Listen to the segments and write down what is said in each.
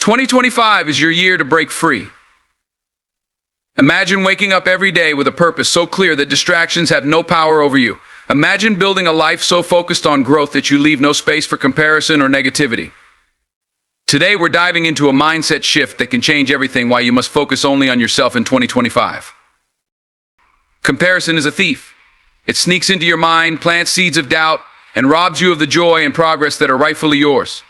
2025 is your year to break free. Imagine waking up every day with a purpose so clear that distractions have no power over you. Imagine building a life so focused on growth that you leave no space for comparison or negativity. Today, we're diving into a mindset shift that can change everything, why you must focus only on yourself in 2025. Comparison is a thief. It sneaks into your mind, plants seeds of doubt, and robs you of the joy and progress that are rightfully yours.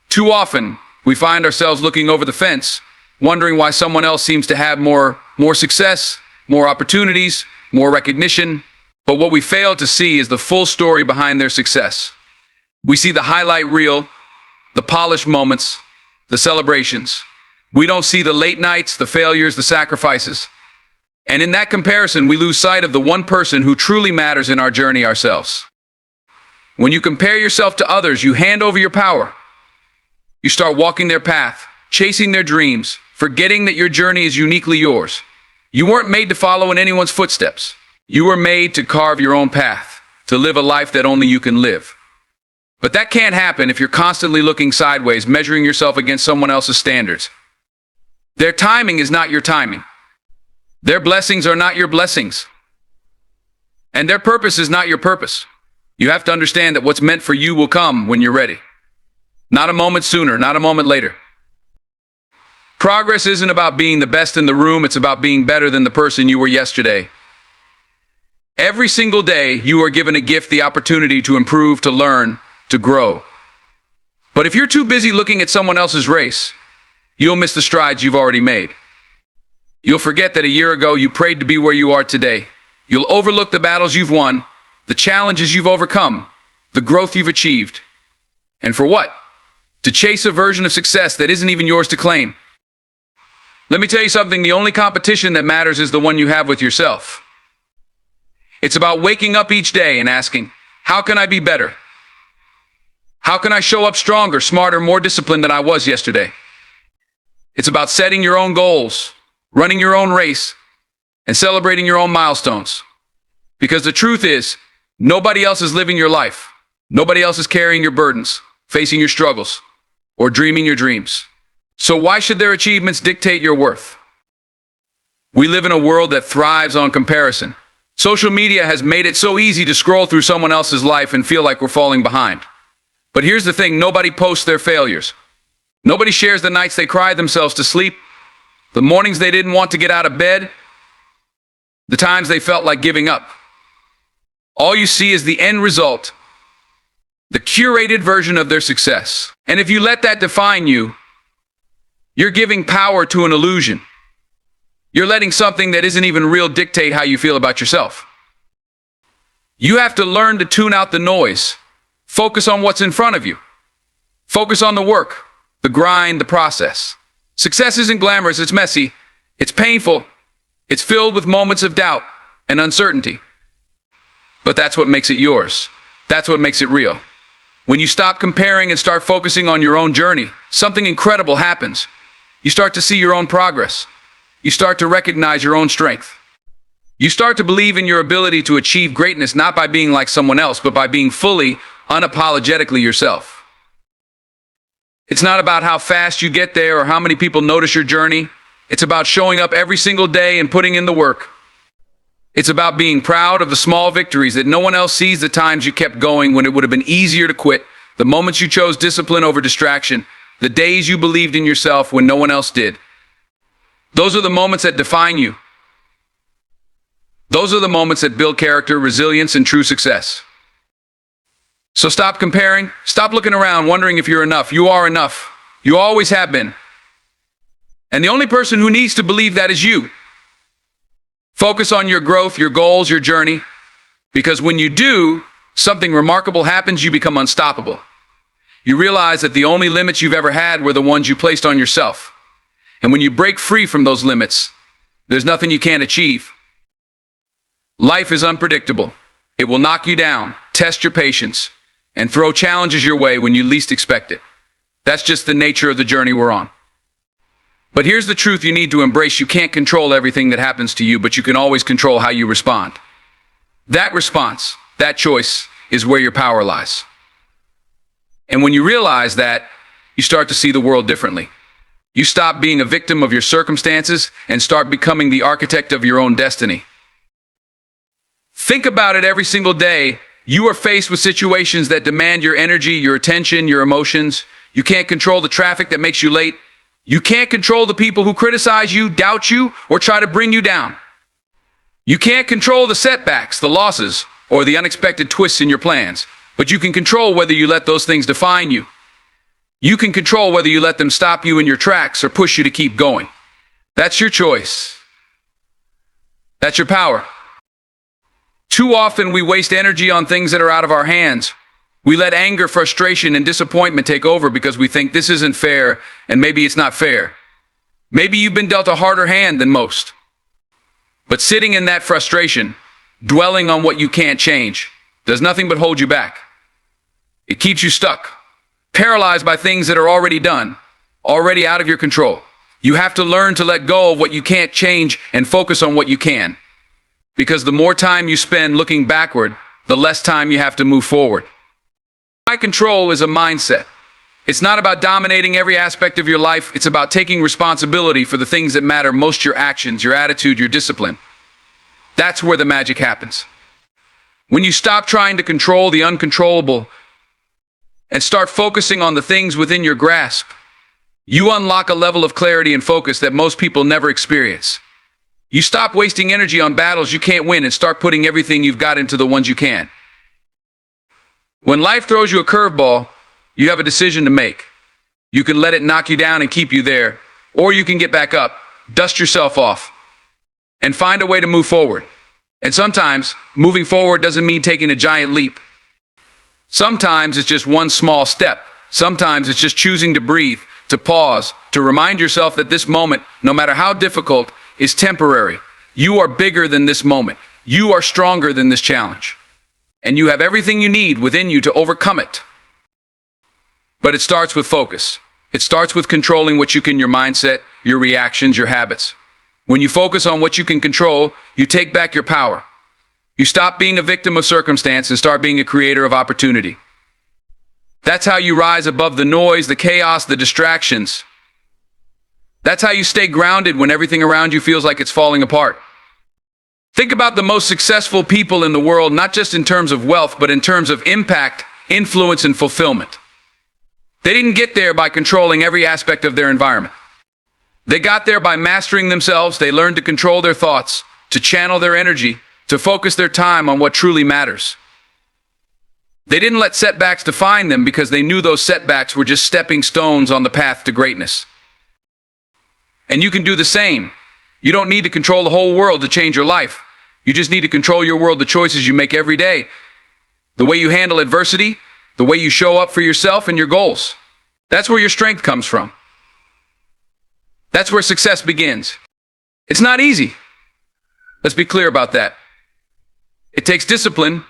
Too often, we find ourselves looking over the fence, wondering why someone else seems to have more success, more opportunities, more recognition. But what we fail to see is the full story behind their success. We see the highlight reel, the polished moments, the celebrations. We don't see the late nights, the failures, the sacrifices. And in that comparison, we lose sight of the one person who truly matters in our journey ourselves. When you compare yourself to others, you hand over your power. You start walking their path, chasing their dreams, forgetting that your journey is uniquely yours. You weren't made to follow in anyone's footsteps. You were made to carve your own path, to live a life that only you can live. But that can't happen if you're constantly looking sideways, measuring yourself against someone else's standards. Their timing is not your timing. Their blessings are not your blessings. And their purpose is not your purpose. You have to understand that what's meant for you will come when you're ready. Not a moment sooner, not a moment later. Progress isn't about being the best in the room, it's about being better than the person you were yesterday. Every single day, you are given a gift, the opportunity to improve, to learn, to grow. But if you're too busy looking at someone else's race, you'll miss the strides you've already made. You'll forget that a year ago you prayed to be where you are today. You'll overlook the battles you've won, the challenges you've overcome, the growth you've achieved. And for what? To chase a version of success that isn't even yours to claim. Let me tell you something, the only competition that matters is the one you have with yourself. It's about waking up each day and asking, how can I be better? How can I show up stronger, smarter, more disciplined than I was yesterday? It's about setting your own goals, running your own race, and celebrating your own milestones. Because the truth is, nobody else is living your life. Nobody else is carrying your burdens, facing your struggles, or dreaming your dreams. So why should their achievements dictate your worth? We live in a world that thrives on comparison. Social media has made it so easy to scroll through someone else's life and feel like we're falling behind. But here's the thing, nobody posts their failures. Nobody shares the nights they cried themselves to sleep, the mornings they didn't want to get out of bed, the times they felt like giving up. All you see is the end result, the curated version of their success. And if you let that define you, you're giving power to an illusion. You're letting something that isn't even real dictate how you feel about yourself. You have to learn to tune out the noise. Focus on what's in front of you. Focus on the work, the grind, the process. Success isn't glamorous, it's messy, it's painful, it's filled with moments of doubt and uncertainty. But that's what makes it yours. That's what makes it real. When you stop comparing and start focusing on your own journey, something incredible happens. You start to see your own progress. You start to recognize your own strength. You start to believe in your ability to achieve greatness, not by being like someone else, but by being fully, unapologetically yourself. It's not about how fast you get there or how many people notice your journey. It's about showing up every single day and putting in the work. It's about being proud of the small victories that no one else sees, the times you kept going when it would have been easier to quit, the moments you chose discipline over distraction, the days you believed in yourself when no one else did. Those are the moments that define you. Those are the moments that build character, resilience, and true success. So stop comparing. Stop looking around wondering if you're enough. You are enough. You always have been. And the only person who needs to believe that is you. Focus on your growth, your goals, your journey. Because when you do, something remarkable happens. You become unstoppable. You realize that the only limits you've ever had were the ones you placed on yourself. And when you break free from those limits, there's nothing you can't achieve. Life is unpredictable. It will knock you down, test your patience, and throw challenges your way when you least expect it. That's just the nature of the journey we're on. But here's the truth you need to embrace. You can't control everything that happens to you, but you can always control how you respond. That response, that choice, is where your power lies. And when you realize that, you start to see the world differently. You stop being a victim of your circumstances and start becoming the architect of your own destiny. Think about it every single day. You are faced with situations that demand your energy, your attention, your emotions. You can't control the traffic that makes you late. You can't control the people who criticize you, doubt you, or try to bring you down. You can't control the setbacks, the losses, or the unexpected twists in your plans, but you can control whether you let those things define you. You can control whether you let them stop you in your tracks or push you to keep going. That's your choice. That's your power. Too often we waste energy on things that are out of our hands. We let anger, frustration, and disappointment take over because we think this isn't fair, and maybe it's not fair. Maybe you've been dealt a harder hand than most. But sitting in that frustration, dwelling on what you can't change, does nothing but hold you back. It keeps you stuck, paralyzed by things that are already done, already out of your control. You have to learn to let go of what you can't change and focus on what you can. Because the more time you spend looking backward, the less time you have to move forward. High control is a mindset. It's not about dominating every aspect of your life. It's about taking responsibility for the things that matter most: your actions, your attitude, your discipline. That's where the magic happens. When you stop trying to control the uncontrollable and start focusing on the things within your grasp, you unlock a level of clarity and focus that most people never experience. You stop wasting energy on battles you can't win and start putting everything you've got into the ones you can. When life throws you a curveball, you have a decision to make. You can let it knock you down and keep you there, or you can get back up, dust yourself off, and find a way to move forward. And sometimes, moving forward doesn't mean taking a giant leap. Sometimes it's just one small step. Sometimes it's just choosing to breathe, to pause, to remind yourself that this moment, no matter how difficult, is temporary. You are bigger than this moment. You are stronger than this challenge. And you have everything you need within you to overcome it. But it starts with focus. It starts with controlling what you can, your mindset, your reactions, your habits. When you focus on what you can control, you take back your power. You stop being a victim of circumstance and start being a creator of opportunity. That's how you rise above the noise, the chaos, the distractions. That's how you stay grounded when everything around you feels like it's falling apart. Think about the most successful people in the world, not just in terms of wealth, but in terms of impact, influence, and fulfillment. They didn't get there by controlling every aspect of their environment. They got there by mastering themselves. They learned to control their thoughts, to channel their energy, to focus their time on what truly matters. They didn't let setbacks define them because they knew those setbacks were just stepping stones on the path to greatness. And you can do the same. You don't need to control the whole world to change your life. You just need to control your world, the choices you make every day, the way you handle adversity, the way you show up for yourself and your goals. That's where your strength comes from. That's where success begins. It's not easy. Let's be clear about that. It takes discipline,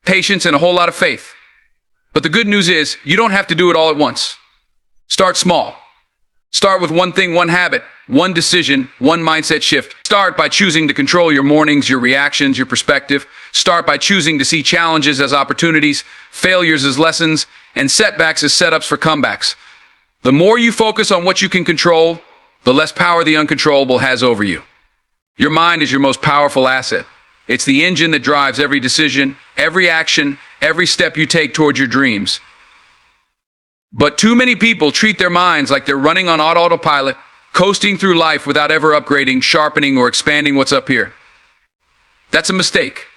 patience, and a whole lot of faith. But the good news is, you don't have to do it all at once. Start small. Start with one thing, one habit, one decision, one mindset shift. Start by choosing to control your mornings, your reactions, your perspective. Start by choosing to see challenges as opportunities, failures as lessons, and setbacks as setups for comebacks. The more you focus on what you can control, the less power the uncontrollable has over you. Your mind is your most powerful asset. It's the engine that drives every decision, every action, every step you take toward your dreams. But too many people treat their minds like they're running on autopilot, coasting through life without ever upgrading, sharpening, or expanding what's up here. That's a mistake.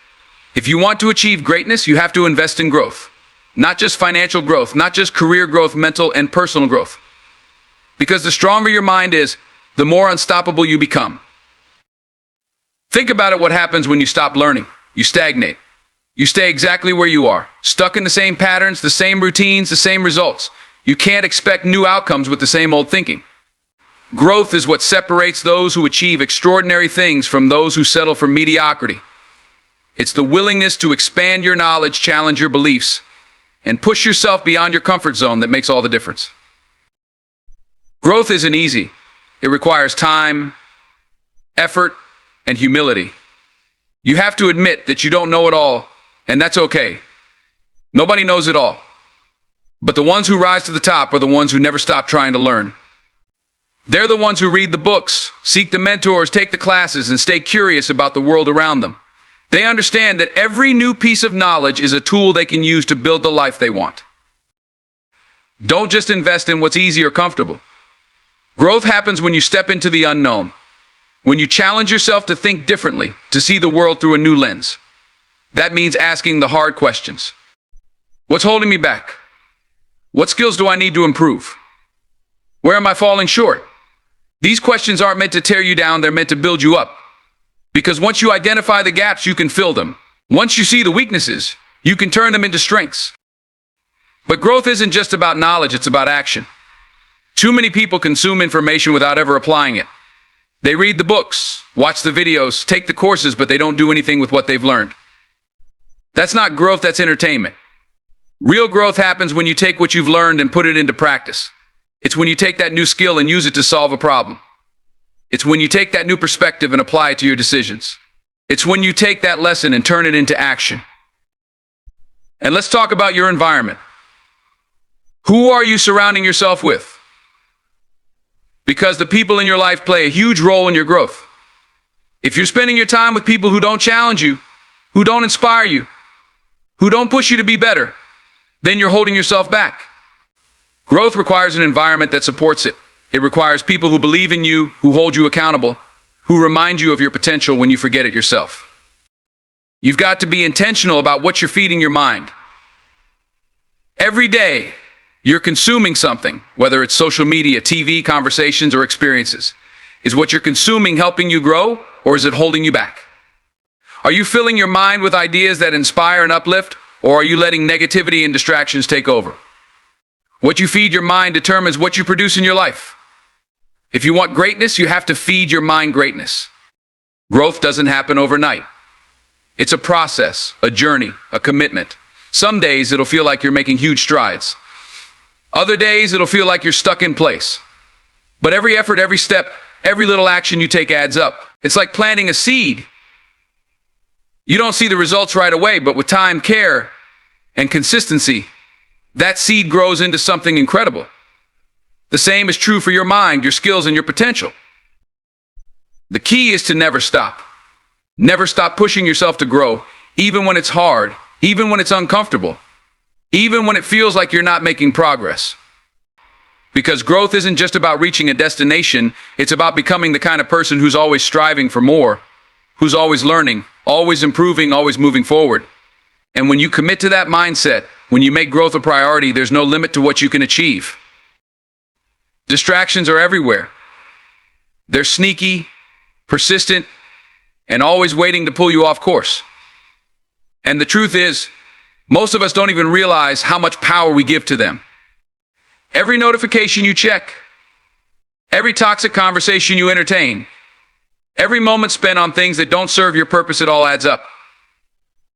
If you want to achieve greatness, you have to invest in growth. Not just financial growth, not just career growth, mental and personal growth. Because the stronger your mind is, the more unstoppable you become. Think about it, what happens when you stop learning. You stagnate. You stay exactly where you are, stuck in the same patterns, the same routines, the same results. You can't expect new outcomes with the same old thinking. Growth is what separates those who achieve extraordinary things from those who settle for mediocrity. It's the willingness to expand your knowledge, challenge your beliefs, and push yourself beyond your comfort zone that makes all the difference. Growth isn't easy. It requires time, effort, and humility. You have to admit that you don't know it all, and that's okay. Nobody knows it all. But the ones who rise to the top are the ones who never stop trying to learn. They're the ones who read the books, seek the mentors, take the classes, and stay curious about the world around them. They understand that every new piece of knowledge is a tool they can use to build the life they want. Don't just invest in what's easy or comfortable. Growth happens when you step into the unknown, when you challenge yourself to think differently, to see the world through a new lens. That means asking the hard questions. What's holding me back? What skills do I need to improve? Where am I falling short? These questions aren't meant to tear you down, they're meant to build you up. Because once you identify the gaps, you can fill them. Once you see the weaknesses, you can turn them into strengths. But growth isn't just about knowledge, it's about action. Too many people consume information without ever applying it. They read the books, watch the videos, take the courses, but they don't do anything with what they've learned. That's not growth, that's entertainment. Real growth happens when you take what you've learned and put it into practice. It's when you take that new skill and use it to solve a problem. It's when you take that new perspective and apply it to your decisions. It's when you take that lesson and turn it into action. And let's talk about your environment. Who are you surrounding yourself with? Because the people in your life play a huge role in your growth. If you're spending your time with people who don't challenge you, who don't inspire you, who don't push you to be better, then you're holding yourself back. Growth requires an environment that supports it. It requires people who believe in you, who hold you accountable, who remind you of your potential when you forget it yourself. You've got to be intentional about what you're feeding your mind. Every day, you're consuming something, whether it's social media, TV, conversations, or experiences. Is what you're consuming helping you grow, or is it holding you back? Are you filling your mind with ideas that inspire and uplift, or are you letting negativity and distractions take over? What you feed your mind determines what you produce in your life. If you want greatness, you have to feed your mind greatness. Growth doesn't happen overnight. It's a process, a journey, a commitment. Some days it'll feel like you're making huge strides. Other days it'll feel like you're stuck in place. But every effort, every step, every little action you take adds up. It's like planting a seed. You don't see the results right away, but with time, care, and consistency, that seed grows into something incredible. The same is true for your mind, your skills, and your potential. The key is to never stop. Never stop pushing yourself to grow, even when it's hard, even when it's uncomfortable, even when it feels like you're not making progress. Because growth isn't just about reaching a destination, it's about becoming the kind of person who's always striving for more, who's always learning, always improving, always moving forward. And when you commit to that mindset, when you make growth a priority, there's no limit to what you can achieve. Distractions are everywhere. They're sneaky, persistent, and always waiting to pull you off course. And the truth is, most of us don't even realize how much power we give to them. Every notification you check, every toxic conversation you entertain, every moment spent on things that don't serve your purpose, it all adds up.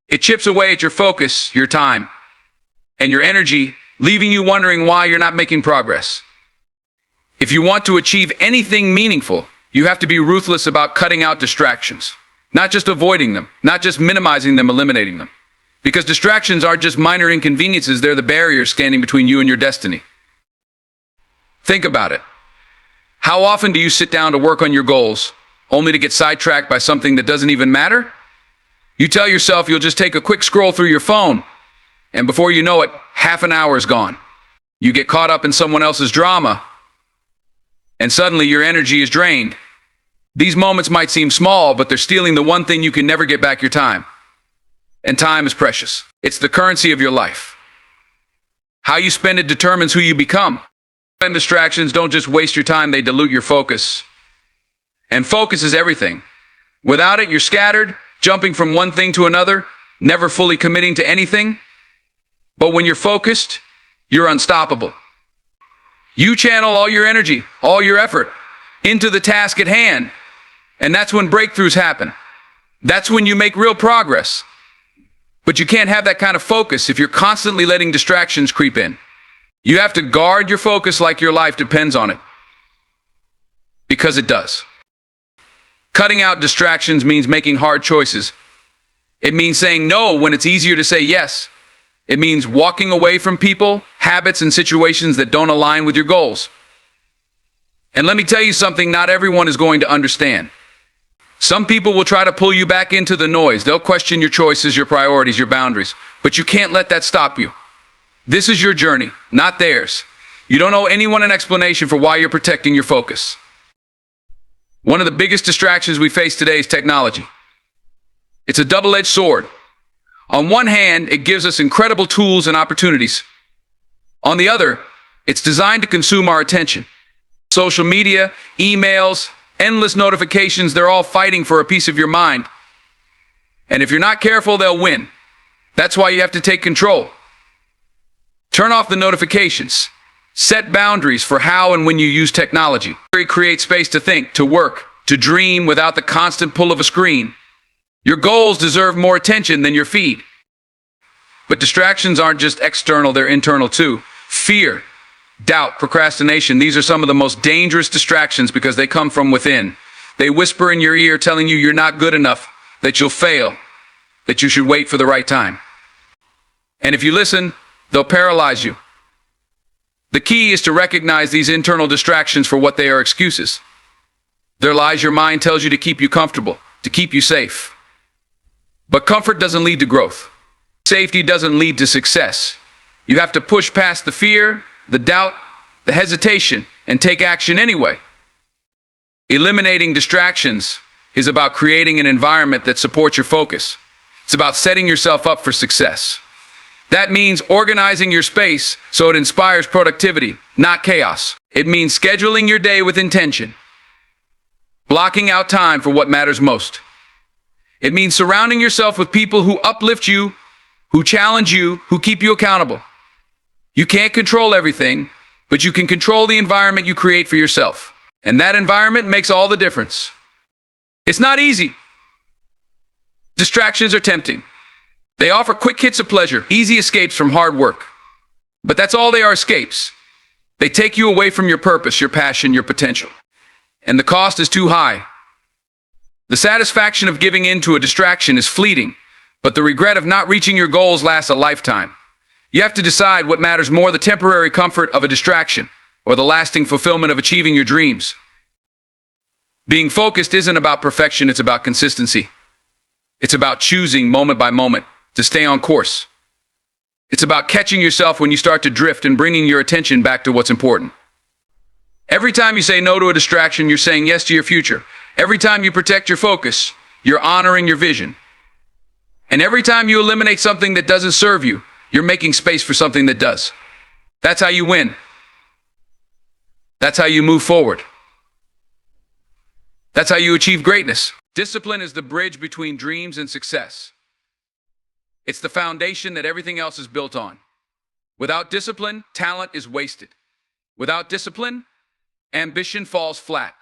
It chips away at your focus, your time, and your energy, leaving you wondering why you're not making progress. If you want to achieve anything meaningful, you have to be ruthless about cutting out distractions. Not just avoiding them, not just minimizing them, eliminating them. Because distractions aren't just minor inconveniences, they're the barriers standing between you and your destiny. Think about it. How often do you sit down to work on your goals, only to get sidetracked by something that doesn't even matter? You tell yourself you'll just take a quick scroll through your phone, and before you know it, half an hour is gone. You get caught up in someone else's drama, and suddenly your energy is drained. These moments might seem small, but they're stealing the one thing you can never get back: your time. And time is precious. It's the currency of your life. How you spend it determines who you become. And distractions don't just waste your time, they dilute your focus. And focus is everything. Without it, you're scattered, jumping from one thing to another, never fully committing to anything. But when you're focused, you're unstoppable. You channel all your energy, all your effort, into the task at hand. And that's when breakthroughs happen. That's when you make real progress. But you can't have that kind of focus if you're constantly letting distractions creep in. You have to guard your focus like your life depends on it. Because it does. Cutting out distractions means making hard choices. It means saying no when it's easier to say yes. It means walking away from people, habits, and situations that don't align with your goals. And let me tell you something, not everyone is going to understand. Some people will try to pull you back into the noise. They'll question your choices, your priorities, your boundaries. But you can't let that stop you. This is your journey, not theirs. You don't owe anyone an explanation for why you're protecting your focus. One of the biggest distractions we face today is technology. It's a double-edged sword. On one hand, it gives us incredible tools and opportunities. On the other, it's designed to consume our attention. Social media, emails, endless notifications, they're all fighting for a piece of your mind. And if you're not careful, they'll win. That's why you have to take control. Turn off the notifications. Set boundaries for how and when you use technology. Create space to think, to work, to dream without the constant pull of a screen. Your goals deserve more attention than your feed. But distractions aren't just external, they're internal too. Fear, doubt, procrastination, these are some of the most dangerous distractions because they come from within. They whisper in your ear telling you you're not good enough, that you'll fail, that you should wait for the right time. And if you listen, they'll paralyze you. The key is to recognize these internal distractions for what they are: excuses. They're lies your mind tells you to keep you comfortable, to keep you safe. But comfort doesn't lead to growth. Safety doesn't lead to success. You have to push past the fear, the doubt, the hesitation, and take action anyway. Eliminating distractions is about creating an environment that supports your focus. It's about setting yourself up for success. That means organizing your space so it inspires productivity, not chaos. It means scheduling your day with intention, blocking out time for what matters most. It means surrounding yourself with people who uplift you, who challenge you, who keep you accountable. You can't control everything, but you can control the environment you create for yourself. And that environment makes all the difference. It's not easy. Distractions are tempting. They offer quick hits of pleasure, easy escapes from hard work. But that's all they are, escapes. They take you away from your purpose, your passion, your potential. And the cost is too high. The satisfaction of giving in to a distraction is fleeting, but the regret of not reaching your goals lasts a lifetime. You have to decide what matters more: the temporary comfort of a distraction or the lasting fulfillment of achieving your dreams. Being focused isn't about perfection, it's about consistency. It's about choosing moment by moment to stay on course. It's about catching yourself when you start to drift and bringing your attention back to what's important. Every time you say no to a distraction, you're saying yes to your future. Every time you protect your focus, you're honoring your vision. And every time you eliminate something that doesn't serve you, you're making space for something that does. That's how you win. That's how you move forward. That's how you achieve greatness. Discipline is the bridge between dreams and success. It's the foundation that everything else is built on. Without discipline, talent is wasted. Without discipline, ambition falls flat.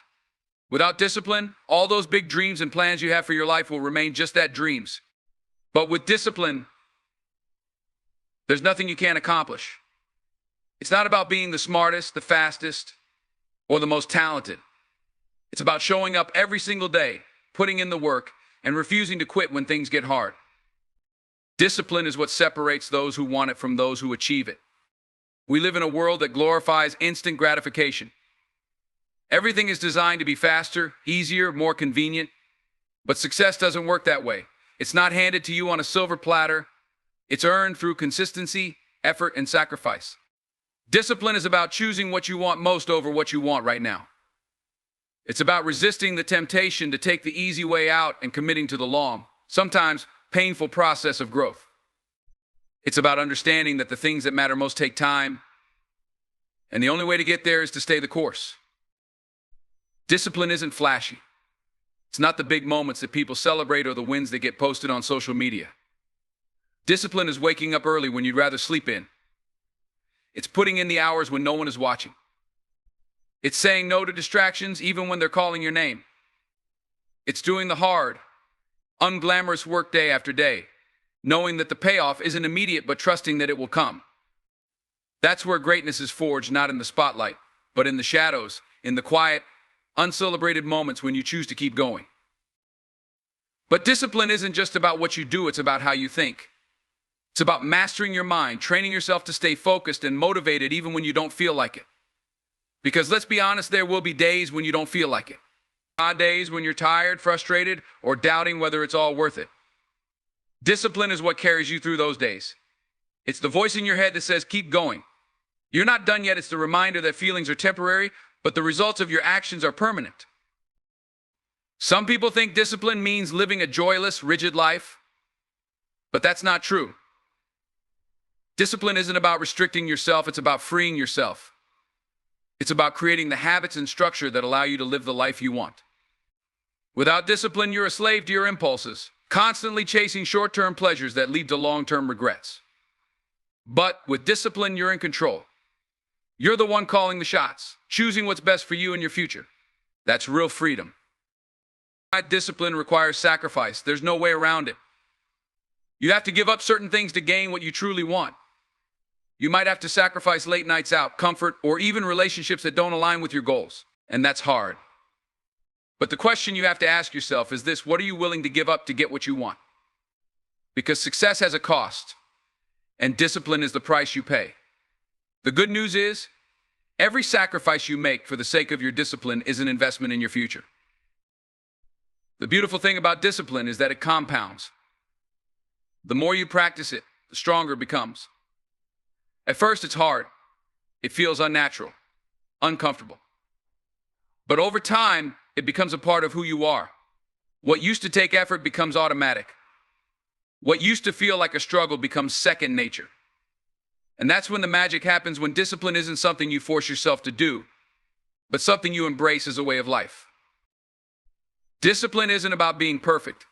Without discipline, all those big dreams and plans you have for your life will remain just that, dreams. But with discipline, there's nothing you can't accomplish. It's not about being the smartest, the fastest, or the most talented. It's about showing up every single day, putting in the work, and refusing to quit when things get hard. Discipline is what separates those who want it from those who achieve it. We live in a world that glorifies instant gratification. Everything is designed to be faster, easier, more convenient. But success doesn't work that way. It's not handed to you on a silver platter. It's earned through consistency, effort, and sacrifice. Discipline is about choosing what you want most over what you want right now. It's about resisting the temptation to take the easy way out and committing to the long, sometimes painful process of growth. It's about understanding that the things that matter most take time, and the only way to get there is to stay the course. Discipline isn't flashy. It's not the big moments that people celebrate or the wins that get posted on social media. Discipline is waking up early when you'd rather sleep in. It's putting in the hours when no one is watching. It's saying no to distractions even when they're calling your name. It's doing the hard, unglamorous work day after day, knowing that the payoff isn't immediate but trusting that it will come. That's where greatness is forged, not in the spotlight, but in the shadows, in the quiet, uncelebrated moments when you choose to keep going. But discipline isn't just about what you do, it's about how you think. It's about mastering your mind, training yourself to stay focused and motivated even when you don't feel like it. Because let's be honest, there will be days when you don't feel like it. Odd days when you're tired, frustrated, or doubting whether it's all worth it. Discipline is what carries you through those days. It's the voice in your head that says, keep going. You're not done yet. It's the reminder that feelings are temporary, but the results of your actions are permanent. Some people think discipline means living a joyless, rigid life, but that's not true. Discipline isn't about restricting yourself, it's about freeing yourself. It's about creating the habits and structure that allow you to live the life you want. Without discipline, you're a slave to your impulses, constantly chasing short-term pleasures that lead to long-term regrets. But with discipline, you're in control. You're the one calling the shots, choosing what's best for you and your future. That's real freedom. Discipline requires sacrifice. There's no way around it. You have to give up certain things to gain what you truly want. You might have to sacrifice late nights out, comfort, or even relationships that don't align with your goals. And that's hard. But the question you have to ask yourself is this: what are you willing to give up to get what you want? Because success has a cost, and discipline is the price you pay. The good news is, every sacrifice you make for the sake of your discipline is an investment in your future. The beautiful thing about discipline is that it compounds. The more you practice it, the stronger it becomes. At first, it's hard. It feels unnatural, uncomfortable. But over time, it becomes a part of who you are. What used to take effort becomes automatic. What used to feel like a struggle becomes second nature. And that's when the magic happens, when discipline isn't something you force yourself to do, but something you embrace as a way of life. Discipline isn't about being perfect.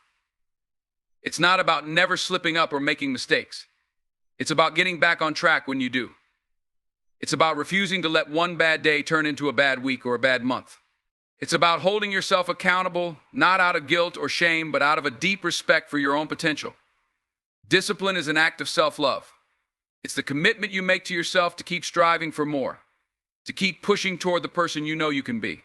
It's not about never slipping up or making mistakes. It's about getting back on track when you do. It's about refusing to let one bad day turn into a bad week or a bad month. It's about holding yourself accountable, not out of guilt or shame, but out of a deep respect for your own potential. Discipline is an act of self-love. It's the commitment you make to yourself to keep striving for more, to keep pushing toward the person you know you can be.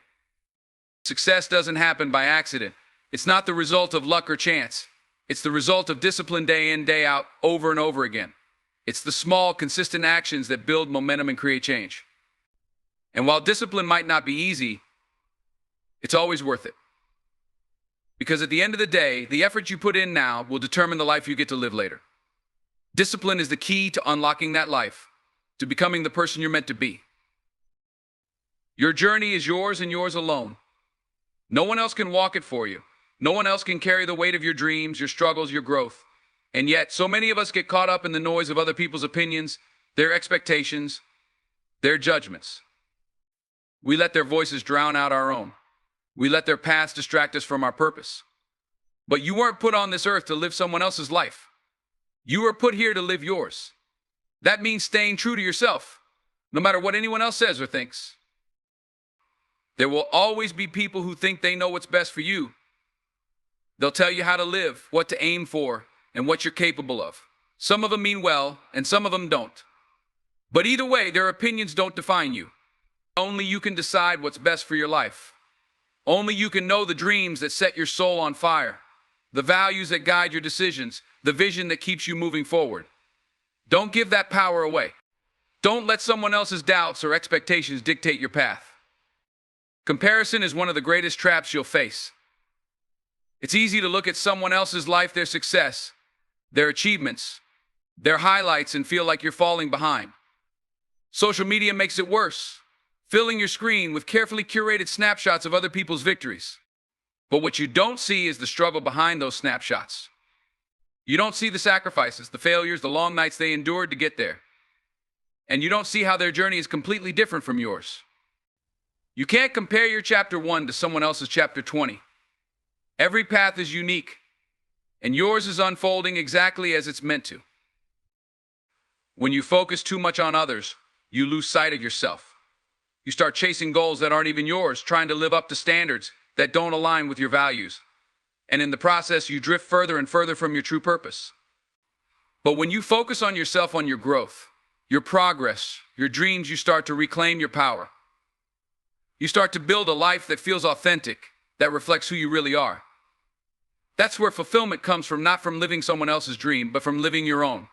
Success doesn't happen by accident. It's not the result of luck or chance. It's the result of discipline day in, day out, over and over again. It's the small, consistent actions that build momentum and create change. And while discipline might not be easy, it's always worth it. Because at the end of the day, the effort you put in now will determine the life you get to live later. Discipline is the key to unlocking that life, to becoming the person you're meant to be. Your journey is yours and yours alone. No one else can walk it for you. No one else can carry the weight of your dreams, your struggles, your growth. And yet, so many of us get caught up in the noise of other people's opinions, their expectations, their judgments. We let their voices drown out our own. We let their paths distract us from our purpose. But you weren't put on this earth to live someone else's life. You were put here to live yours. That means staying true to yourself, no matter what anyone else says or thinks. There will always be people who think they know what's best for you. They'll tell you how to live, what to aim for, and what you're capable of. Some of them mean well, and some of them don't. But either way, their opinions don't define you. Only you can decide what's best for your life. Only you can know the dreams that set your soul on fire, the values that guide your decisions, the vision that keeps you moving forward. Don't give that power away. Don't let someone else's doubts or expectations dictate your path. Comparison is one of the greatest traps you'll face. It's easy to look at someone else's life, their success, their achievements, their highlights, and feel like you're falling behind. Social media makes it worse, filling your screen with carefully curated snapshots of other people's victories. But what you don't see is the struggle behind those snapshots. You don't see the sacrifices, the failures, the long nights they endured to get there. And you don't see how their journey is completely different from yours. You can't compare your chapter 1 to someone else's chapter 20. Every path is unique, and yours is unfolding exactly as it's meant to. When you focus too much on others, you lose sight of yourself. You start chasing goals that aren't even yours, trying to live up to standards that don't align with your values. And in the process, you drift further and further from your true purpose. But when you focus on yourself, on your growth, your progress, your dreams, you start to reclaim your power. You start to build a life that feels authentic, that reflects who you really are. That's where fulfillment comes from, not from living someone else's dream, but from living your own.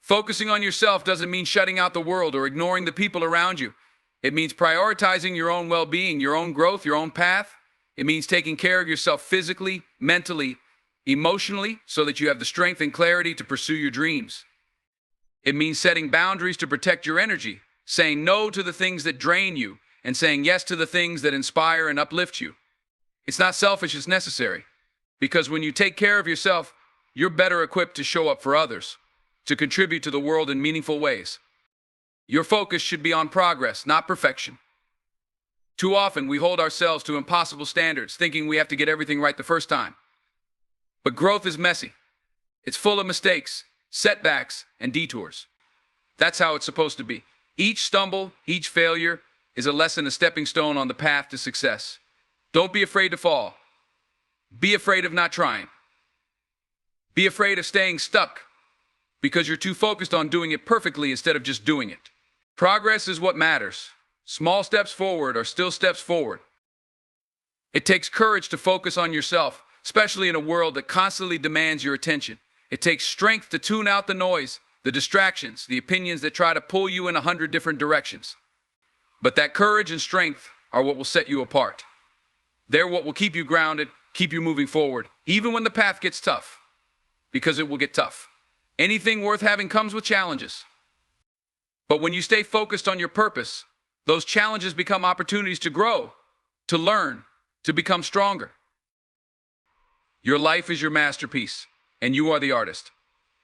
Focusing on yourself doesn't mean shutting out the world or ignoring the people around you. It means prioritizing your own well-being, your own growth, your own path. It means taking care of yourself physically, mentally, emotionally, so that you have the strength and clarity to pursue your dreams. It means setting boundaries to protect your energy, saying no to the things that drain you, and saying yes to the things that inspire and uplift you. It's not selfish, it's necessary. Because when you take care of yourself, you're better equipped to show up for others, to contribute to the world in meaningful ways. Your focus should be on progress, not perfection. Too often, we hold ourselves to impossible standards, thinking we have to get everything right the first time. But growth is messy. It's full of mistakes, setbacks, and detours. That's how it's supposed to be. Each stumble, each failure is a lesson, a stepping stone on the path to success. Don't be afraid to fall. Be afraid of not trying. Be afraid of staying stuck because you're too focused on doing it perfectly instead of just doing it. Progress is what matters. Small steps forward are still steps forward. It takes courage to focus on yourself, especially in a world that constantly demands your attention. It takes strength to tune out the noise, the distractions, the opinions that try to pull you in 100 different directions. But that courage and strength are what will set you apart. They're what will keep you grounded, keep you moving forward, even when the path gets tough. Because it will get tough. Anything worth having comes with challenges. But when you stay focused on your purpose, those challenges become opportunities to grow, to learn, to become stronger. Your life is your masterpiece, and you are the artist.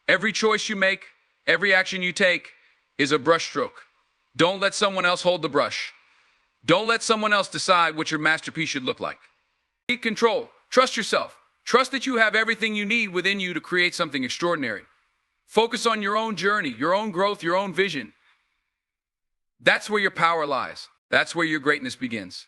Every choice you make, every action you take is a brushstroke. Don't let someone else hold the brush. Don't let someone else decide what your masterpiece should look like. Take control. Trust yourself. Trust that you have everything you need within you to create something extraordinary. Focus on your own journey, your own growth, your own vision. That's where your power lies. That's where your greatness begins.